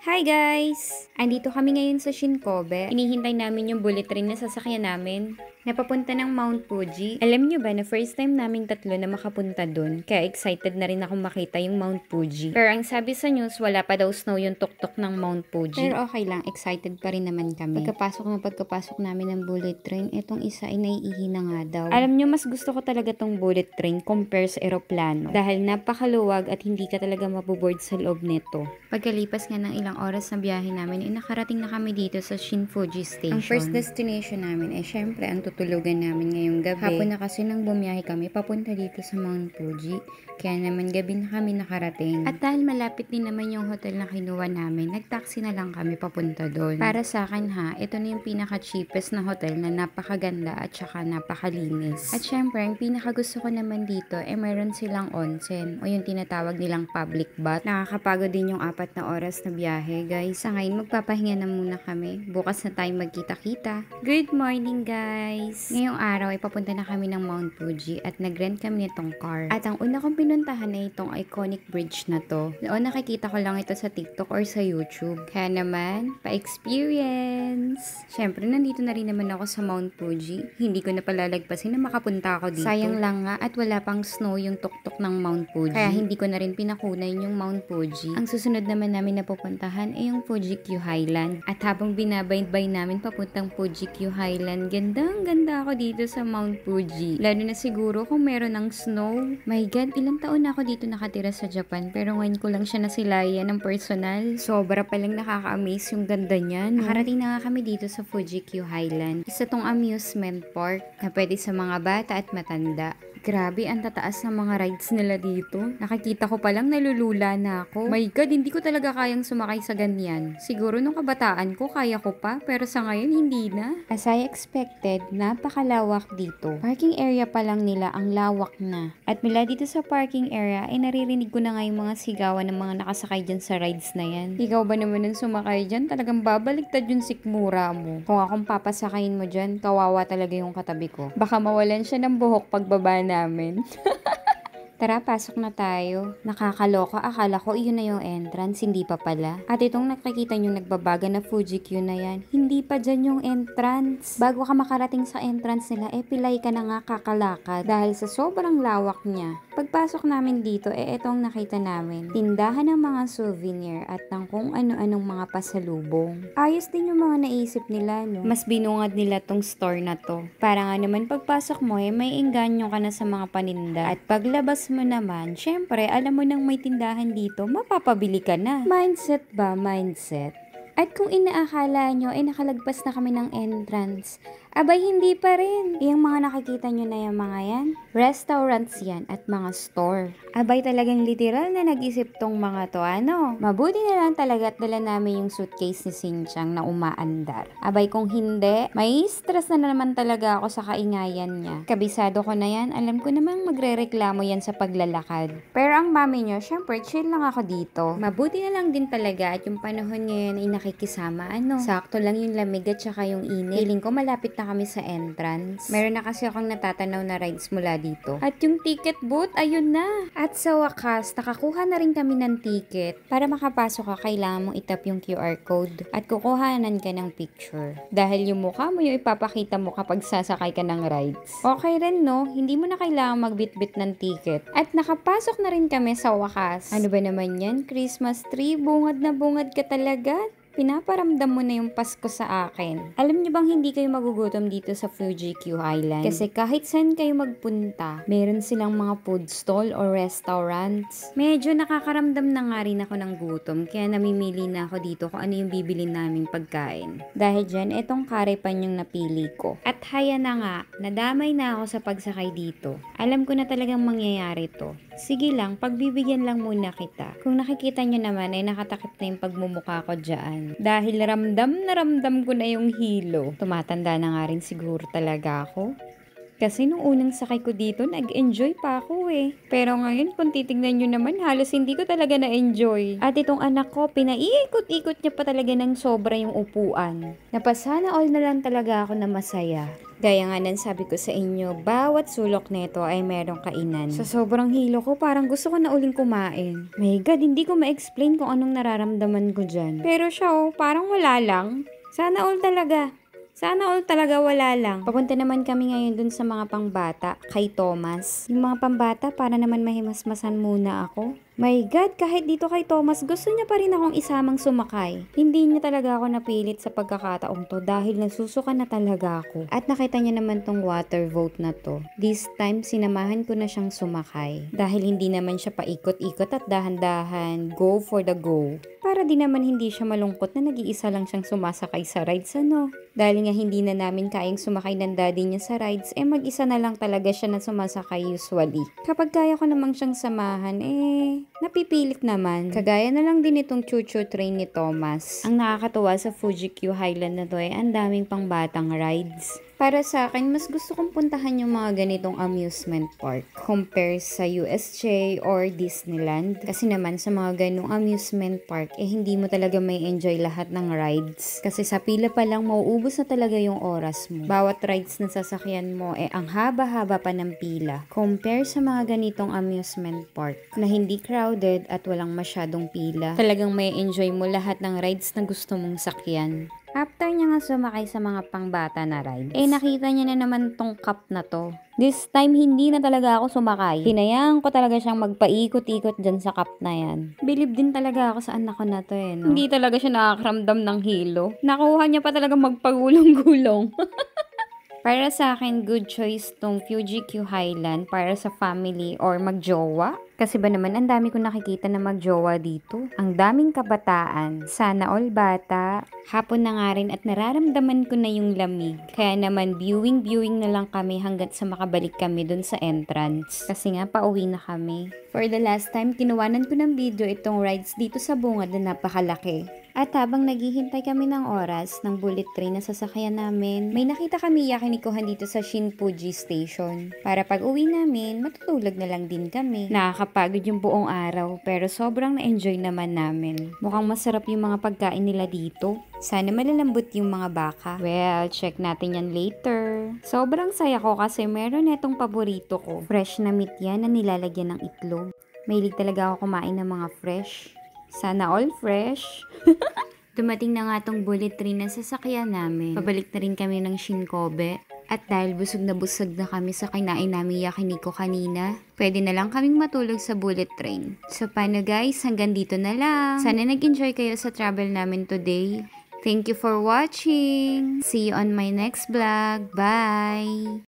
Hi guys! Andito kami ngayon sa Shinkobe. Inihintay namin yung bullet train na sasakyan namin na papunta ng Mount Fuji. Alam nyo ba na first time naming tatlo na makapunta dun, kaya excited na rin ako makita yung Mount Fuji. Pero ang sabi sa news, wala pa daw snow yung tuktok ng Mount Fuji. Pero okay lang, excited pa rin naman kami. Pagkapasok namin ng bullet train, etong isa ay naiihi na nga daw. Alam nyo, mas gusto ko talaga tong bullet train compare sa eroplano. Dahil napakaluwag at hindi ka talaga maboboard sa loob nito. Pagkalipas nga ng ilang oras na biyahe namin, ay nakarating na kami dito sa Shinfuji Station. Ang first destination namin ay syempre ang tutulugan namin ngayong gabi. Hapon na kasi nang bumiyahe kami papunta dito sa Mount Fuji. Kaya naman gabi na kami nakarating. At dahil malapit din naman yung hotel na kinuha namin, nagtaxi na lang kami papunta doon. Para sa akin ha, ito na yung pinaka-cheapest na hotel na napakaganda at saka napakalinis. At syempre, ang pinaka-gusto ko naman dito ay meron silang onsen o yung tinatawag nilang public bath. Nakakapagod din yung 4 na oras na biyahe, guys. Sa ngayon, magpapahinga na muna kami. Bukas na tayo magkita-kita. Good morning, guys! Ngayong araw ay papunta na kami ng Mount Fuji at nag-rent kami nitong car. At ang una kong pinuntahan ay itong iconic bridge na to. Noon nakikita ko lang ito sa TikTok or sa YouTube. Kaya naman, pa-experience! Syempre, nandito na rin naman ako sa Mount Fuji. Hindi ko na palalagpasin na makapunta ako dito. Sayang lang nga at wala pang snow yung tuktok ng Mount Fuji. Kaya hindi ko na rin pinakunan yung Mount Fuji. Ang susunod naman namin na pupuntahan ay yung Fuji-Q Highland. At habang binabaybay namin papuntang Fuji-Q Highland, gandang-ganda ako dito sa Mount Fuji. Lalo na siguro kung meron ng snow. My God, ilang taon na ako dito nakatira sa Japan pero ngayon ko lang siya nasilayan ng personal. Sobra palang nakaka-amaze yung ganda niya. Nakarating na nga kami dito sa Fuji-Q Highland. Isa tong amusement park na pwede sa mga bata at matanda. Grabe, ang tataas ng mga rides nila dito. Nakikita ko palang nalulula na ako. My God, hindi ko talaga kayang sumakay sa ganyan. Siguro nung kabataan ko, kaya ko pa. Pero sa ngayon, hindi na. As I expected, napakalawak dito. Parking area pa lang nila ang lawak na. At mula dito sa parking area, ay naririnig ko na nga yung mga sigawan ng mga nakasakay dyan sa rides na yan. Ikaw ba naman nang sumakay dyan? Talagang babaliktad yung sikmura mo. Kung akong papasakayin mo dyan, kawawa talaga yung katabi ko. Baka mawalan siya ng buhok pagbaba namin. Tara, pasok na tayo. Nakakaloka, akala ko iyon na yung entrance, hindi pa pala. At itong nakikita nyo nagbabaga na Fuji-Q na yan, hindi pa dyan yung entrance. Bago ka makarating sa entrance nila, pilay ka na nga kakalakad dahil sa sobrang lawak niya. Pagpasok namin dito, itong nakita namin. Tindahan ng mga souvenir at ng kung ano-anong mga pasalubong. Ayos din yung mga naisip nila, no? Mas binungad nila tong store na to. Para nga naman pagpasok mo, may engganyo ka na sa mga paninda. At paglabas mo naman, syempre, alam mo nang may tindahan dito, mapapabili ka na. Mindset ba? Mindset. At kung inaakala nyo, nakalagpas na kami ng entrance, abay hindi pa rin. Yung mga nakikita nyo na yung mga yan, restaurants yan at mga store. Abay talagang literal na nag-isip tong mga to, ano? Mabuti na lang talaga at dala namin yung suitcase ni Sinchang na umaandar. Abay kung hindi, may stress na naman talaga ako sa kaingayan niya. Kabisado ko na yan, alam ko namang magre-reklamo yan sa paglalakad. Pero ang mami nyo, syempre chill lang ako dito. Mabuti na lang din talaga at yung panahon ngayon ay nakikisama, ano? Sakto lang yung lamig at saka yung init. Feeling ko malapit na kami sa entrance. Meron na kasi akong natatanaw na rides mula dito. At yung ticket booth, ayun na. At sa wakas, nakakuha na rin kami ng ticket. Para makapasok ka, kailangan mong itap yung QR code. At kukuhanan ka ng picture. Dahil yung mukha mo yung ipapakita mo kapag sasakay ka ng rides. Okay rin, no? Hindi mo na kailangan magbitbit ng ticket. At nakapasok na rin kami sa wakas. Ano ba naman yan? Christmas tree? Bungad na bungad ka talaga? Pinaparamdam mo na yung Pasko sa akin. Alam niyo bang hindi kayo magugutom dito sa Fuji-Q Highland? Kasi kahit saan kayo magpunta, meron silang mga food stall or restaurants. Medyo nakakaramdam na nga rin ako ng gutom, kaya namimili na ako dito kung ano yung bibili naming pagkain. Dahil dyan, itong karepan yung napili ko. At haya na nga, nadamay na ako sa pagsakay dito. Alam ko na talagang mangyayari to. Sige lang, pagbibigyan lang muna kita. Kung nakikita nyo naman ay nakatakip na yung pagmumukha ko dyan. Dahil ramdam na ramdam ko na yung hilo. Tumatanda na nga rin siguro talaga ako. Kasi nung unang sakay ko dito, nag-enjoy pa ako eh. Pero ngayon, kung titignan nyo naman, halos hindi ko talaga na-enjoy. At itong anak ko, pinaiikot-ikot niya pa talaga ng sobra yung upuan. Napasana all na lang talaga ako na masaya. Gaya nga ng sabi ko sa inyo, bawat sulok nito ay merong kainan. Sa sobrang hilo ko, parang gusto ko na uling kumain. My God, hindi ko ma-explain kung anong nararamdaman ko dyan. Pero siya parang wala lang. Sana all talaga. Sana all talaga wala lang. Papunta naman kami ngayon dun sa mga pangbata, kay Thomas. Yung mga pambata, para naman mahimasmasan muna ako. My God, kahit dito kay Thomas, gusto niya pa rin akong isamang sumakay. Hindi niya talaga ako napilit sa pagkakataong to dahil nasusuka na talaga ako. At nakita niya naman tong water vote na to. This time, sinamahan ko na siyang sumakay. Dahil hindi naman siya paikot-ikot at dahan-dahan, go for the go. Para di naman hindi siya malungkot na nag-iisa lang siyang sumasakay sa rides, ano? Dahil nga hindi na namin kayang sumakay ng daddy niya sa rides, mag-isa na lang talaga siya na sumasakay usually. Kapag kaya ko namang siyang samahan, napipilit naman. Kagaya na lang din itong choo-choo train ni Thomas. Ang nakakatuwa sa Fuji Q Highland na to ang daming pangbatang rides. Para sa akin, mas gusto kong puntahan yung mga ganitong amusement park compare sa USJ or Disneyland. Kasi naman sa mga ganong amusement park, hindi mo talaga may enjoy lahat ng rides. Kasi sa pila pa lang, mauubos na talaga yung oras mo. Bawat rides na sasakyan mo, ang haba-haba pa ng pila. Compare sa mga ganitong amusement park na hindi crowded at walang masyadong pila. Talagang may enjoy mo lahat ng rides na gusto mong sakyan. After niya nga sumakay sa mga pangbata na rides, nakita niya na naman tong cup na to. This time, hindi na talaga ako sumakay. Hinayaan ko talaga siyang magpaikot-ikot dyan sa cup na yan. Believe din talaga ako sa anak ko na to no? Hindi talaga siya nakakaramdam ng hilo. Nakuha niya pa talaga magpagulong-gulong. Para sa akin, good choice tong Fuji Q Highland para sa family or magjowa. Kasi ba naman, ang dami ko nakikita na magjowa dito. Ang daming kabataan. Sana all bata. Hapon na nga rin at nararamdaman ko na yung lamig. Kaya naman, viewing na lang kami hanggat sa makabalik kami dun sa entrance. Kasi nga, pauwi na kami. For the last time, kinuwanan ko ng video itong rides dito sa bungad na napakalaki. At habang naghihintay kami ng oras ng bullet train na sasakyan namin, may nakita kami yakinikuhan dito sa Shinfuji Station. Para pag uwi namin, matutulog na lang din kami. Nakakapagod yung buong araw, pero sobrang na-enjoy naman namin. Mukhang masarap yung mga pagkain nila dito. Sana malalambot yung mga baka. Well, check natin yan later. Sobrang saya ko kasi meron netong paborito ko. Fresh na meat yan na nilalagyan ng itlog. Mahilig talaga ako kumain ng mga fresh. Sana all fresh. Dumating na nga tong bullet train na sasakyan namin. Pabalik na rin kami ng Shinkobe. At dahil busog na kami sa kinain namin yakiniko kanina, pwede na lang kaming matulog sa bullet train. So paano guys, hanggang dito na lang. Sana nag-enjoy kayo sa travel namin today. Thank you for watching. See you on my next vlog. Bye!